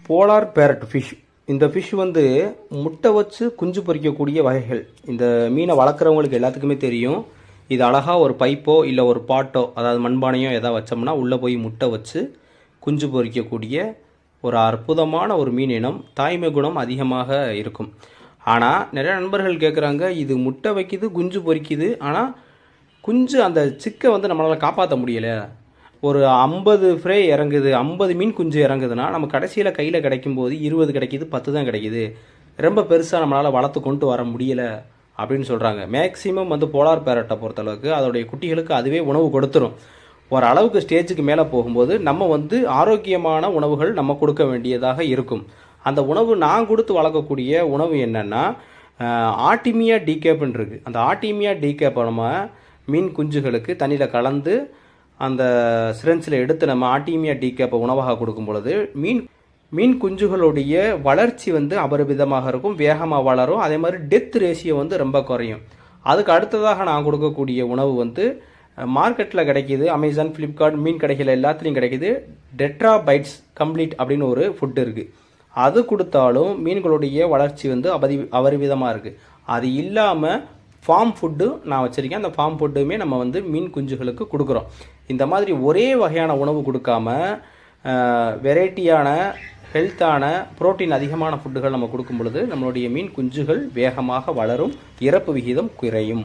Polar farad fish. இந்த fish வந்து முட்டை வச்சு குஞ்சு பொரிக்கக்கூடிய வகைகள். இந்த மீனை வளர்க்குறவங்களுக்கு எல்லாத்துக்குமே தெரியும். இது அழகாக ஒரு பைப்போ இல்லை ஒரு பாட்டோ, அதாவது மண்பானையோ எதாவது வச்சோம்னா உள்ளே போய் முட்டை வச்சு குஞ்சு பொரிக்கக்கூடிய ஒரு அற்புதமான ஒரு மீன் இனம். தாய்மை குணம் அதிகமாக இருக்கும். ஆனால் நிறைய நண்பர்கள் கேட்குறாங்க, இது முட்டை வைக்குது குஞ்சு பொரிக்குது, ஆனால் குஞ்சு அந்த சிக்கை வந்து நம்மளால் காப்பாற்ற முடியலை. ஒரு 50 ஃப்ரை இறங்குது, 50 மீன் குஞ்சு இறங்குதுன்னா நம்ம கடைசியில் கையில் கிடைக்கும்போது 20 கிடைக்கிது, 10 தான் கிடைக்கிது. ரொம்ப பெருசாக நம்மளால் வளர்த்து கொண்டு வர முடியலை அப்படின்னு சொல்கிறாங்க. மேக்ஸிமம் வந்து போலார் பேரட்டை பொறுத்தளவுக்கு அதோடைய குட்டிகளுக்கு அதுவே உணவு கொடுத்துரும். ஒரு அளவுக்கு ஸ்டேஜுக்கு மேலே போகும்போது நம்ம வந்து ஆரோக்கியமான உணவுகள் நம்ம கொடுக்க வேண்டியதாக இருக்கும். அந்த உணவு நான் கொடுத்து வளர்க்கக்கூடிய உணவு என்னென்னா ஆர்டிமியா டீகேப்னு இருக்குது. அந்த ஆர்டிமியா டீகேப்பை நம்ம மீன் குஞ்சுகளுக்கு தண்ணியில் கலந்து அந்த சிரஞ்சில் எடுத்து நம்ம ஆர்டிமியா டீகேப்பை உணவாக கொடுக்கும் பொழுது மீன் குஞ்சுகளுடைய வளர்ச்சி வந்து அபரிவிதமாக இருக்கும், வேகமாக வளரும். அதே மாதிரி டெத் ரேஷியோ வந்து ரொம்ப குறையும். அதுக்கு அடுத்ததாக நான் கொடுக்கக்கூடிய உணவு வந்து மார்க்கெட்டில் கிடைக்கிது, அமேசான், ஃப்ளிப்கார்ட், மீன் கடைகள் எல்லாத்துலேயும் கிடைக்கிது. டெட்ரா பைட்ஸ் கம்ப்ளீட் அப்படின்னு ஒரு ஃபுட்டு இருக்குது. அது கொடுத்தாலும் மீன்களுடைய வளர்ச்சி வந்து அபரிவிதமாக இருக்குது. அது இல்லாமல் ஃபார்ம் ஃபுட்டு நான் வச்சுருக்கேன். அந்த ஃபார்ம் ஃபுட்டுமே நம்ம வந்து மீன் குஞ்சுகளுக்கு கொடுக்குறோம். இந்த மாதிரி ஒரே வகையான உணவு கொடுக்காம வெரைட்டியான ஹெல்த்தான புரோட்டீன் அதிகமான ஃபுட்டுகள் நம்ம கொடுக்கும் பொழுது நம்மளுடைய மீன் குஞ்சுகள் வேகமாக வளரும், இறப்பு விகிதம் குறையும்.